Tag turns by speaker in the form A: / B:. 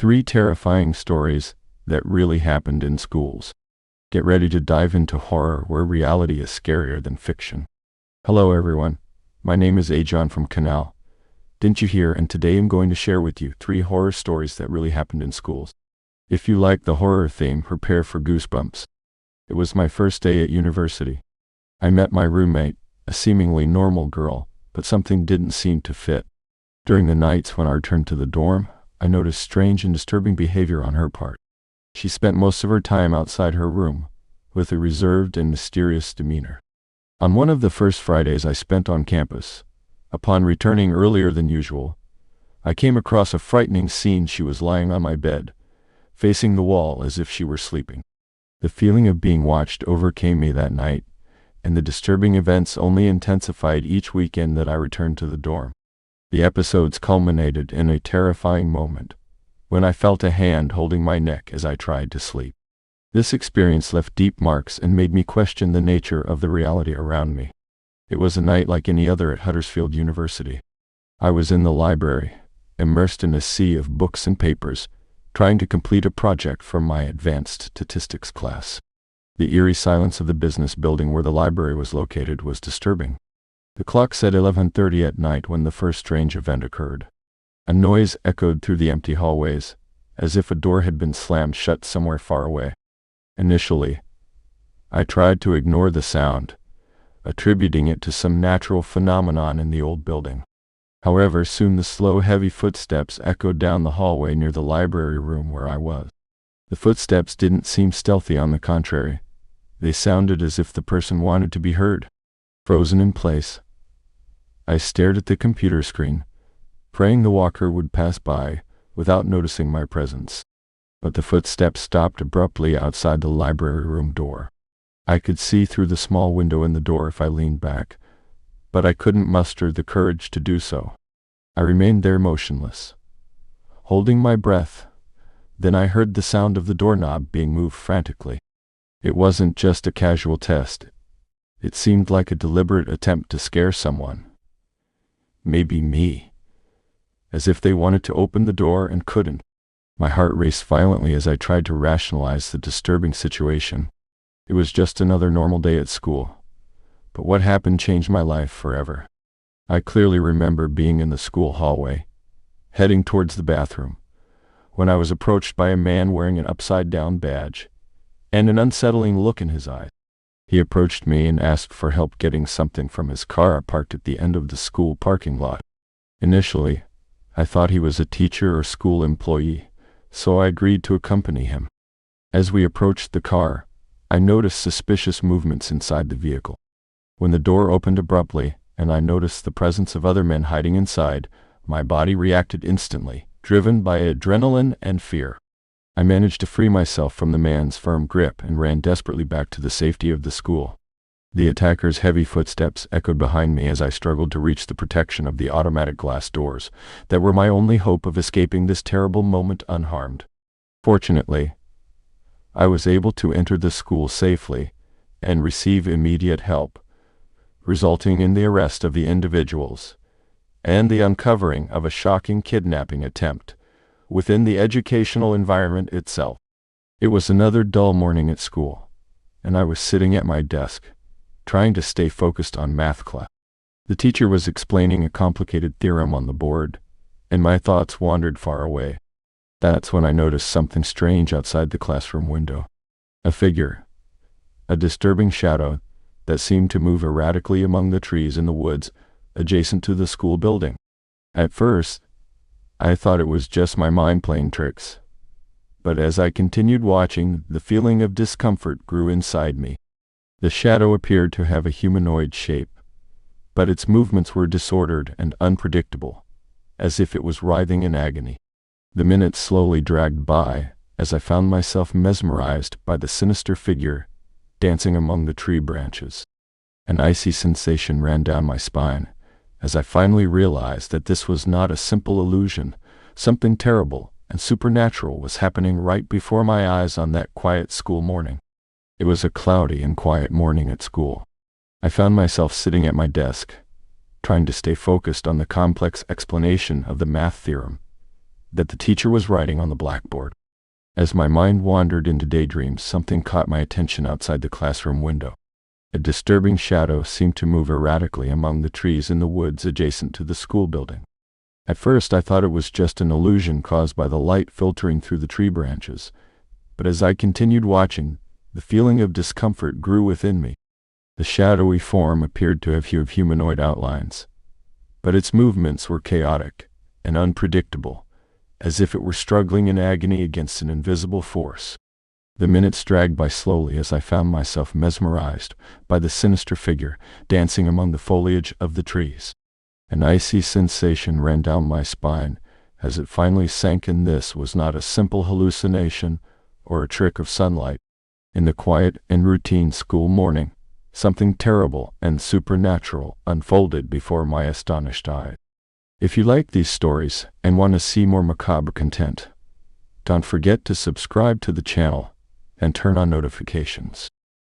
A: 3 terrifying stories that really happened in schools. Get ready to dive into horror where reality is scarier than fiction. Hello everyone, my name is Ajon from Canal. Didn't you hear? And today I'm going to share with you 3 horror stories that really happened in schools. If you like the horror theme, prepare for goosebumps. It was my first day at university. I met my roommate, a seemingly normal girl, but something didn't seem to fit. During the nights when I returned to the dorm, I noticed strange and disturbing behavior on her part. She spent most of her time outside her room, with a reserved and mysterious demeanor. On one of the first Fridays I spent on campus, upon returning earlier than usual, I came across a frightening scene. She was lying on my bed, facing the wall as if she were sleeping. The feeling of being watched overcame me that night, and the disturbing events only intensified each weekend that I returned to the dorm. The episodes culminated in a terrifying moment, when I felt a hand holding my neck as I tried to sleep. This experience left deep marks and made me question the nature of the reality around me. It was a night like any other at Huddersfield University. I was in the library, immersed in a sea of books and papers, trying to complete a project for my advanced statistics class. The eerie silence of the business building where the library was located was disturbing. The clock said 11:30 at night when the first strange event occurred. A noise echoed through the empty hallways, as if a door had been slammed shut somewhere far away. Initially, I tried to ignore the sound, attributing it to some natural phenomenon in the old building. However, soon the slow, heavy footsteps echoed down the hallway near the library room where I was. The footsteps didn't seem stealthy, on the contrary. They sounded as if the person wanted to be heard. Frozen in place, I stared at the computer screen, praying the walker would pass by without noticing my presence. But the footsteps stopped abruptly outside the library room door. I could see through the small window in the door if I leaned back, but I couldn't muster the courage to do so. I remained there motionless, holding my breath. Then I heard the sound of the doorknob being moved frantically. It wasn't just a casual test. It seemed like a deliberate attempt to scare someone. Maybe me. As if they wanted to open the door and couldn't. My heart raced violently as I tried to rationalize the disturbing situation. It was just another normal day at school. But what happened changed my life forever. I clearly remember being in the school hallway, heading towards the bathroom, when I was approached by a man wearing an upside-down badge and an unsettling look in his eyes. He approached me and asked for help getting something from his car parked at the end of the school parking lot. Initially, I thought he was a teacher or school employee, so I agreed to accompany him. As we approached the car, I noticed suspicious movements inside the vehicle. When the door opened abruptly, and I noticed the presence of other men hiding inside, my body reacted instantly, driven by adrenaline and fear. I managed to free myself from the man's firm grip and ran desperately back to the safety of the school. The attacker's heavy footsteps echoed behind me as I struggled to reach the protection of the automatic glass doors that were my only hope of escaping this terrible moment unharmed. Fortunately, I was able to enter the school safely and receive immediate help, resulting in the arrest of the individuals and the uncovering of a shocking kidnapping attempt within the educational environment itself. It was another dull morning at school, and I was sitting at my desk, trying to stay focused on math class. The teacher was explaining a complicated theorem on the board, and my thoughts wandered far away. That's when I noticed something strange outside the classroom window. A figure, a disturbing shadow, that seemed to move erratically among the trees in the woods adjacent to the school building. At first, I thought it was just my mind playing tricks. But as I continued watching, the feeling of discomfort grew inside me. The shadow appeared to have a humanoid shape, but its movements were disordered and unpredictable, as if it was writhing in agony. The minutes slowly dragged by, as I found myself mesmerized by the sinister figure dancing among the tree branches. An icy sensation ran down my spine, as I finally realized that this was not a simple illusion. Something terrible and supernatural was happening right before my eyes on that quiet school morning. It was a cloudy and quiet morning at school. I found myself sitting at my desk, trying to stay focused on the complex explanation of the math theorem, that the teacher was writing on the blackboard. As my mind wandered into daydreams, something caught my attention outside the classroom window. A disturbing shadow seemed to move erratically among the trees in the woods adjacent to the school building. At first I thought it was just an illusion caused by the light filtering through the tree branches, but as I continued watching, the feeling of discomfort grew within me. The shadowy form appeared to have humanoid outlines, but its movements were chaotic and unpredictable, as if it were struggling in agony against an invisible force. The minutes dragged by slowly as I found myself mesmerized by the sinister figure dancing among the foliage of the trees. An icy sensation ran down my spine as it finally sank in. This was not a simple hallucination or a trick of sunlight. In the quiet and routine school morning, something terrible and supernatural unfolded before my astonished eyes. If you like these stories and want to see more macabre content, don't forget to subscribe to the channel and turn on notifications.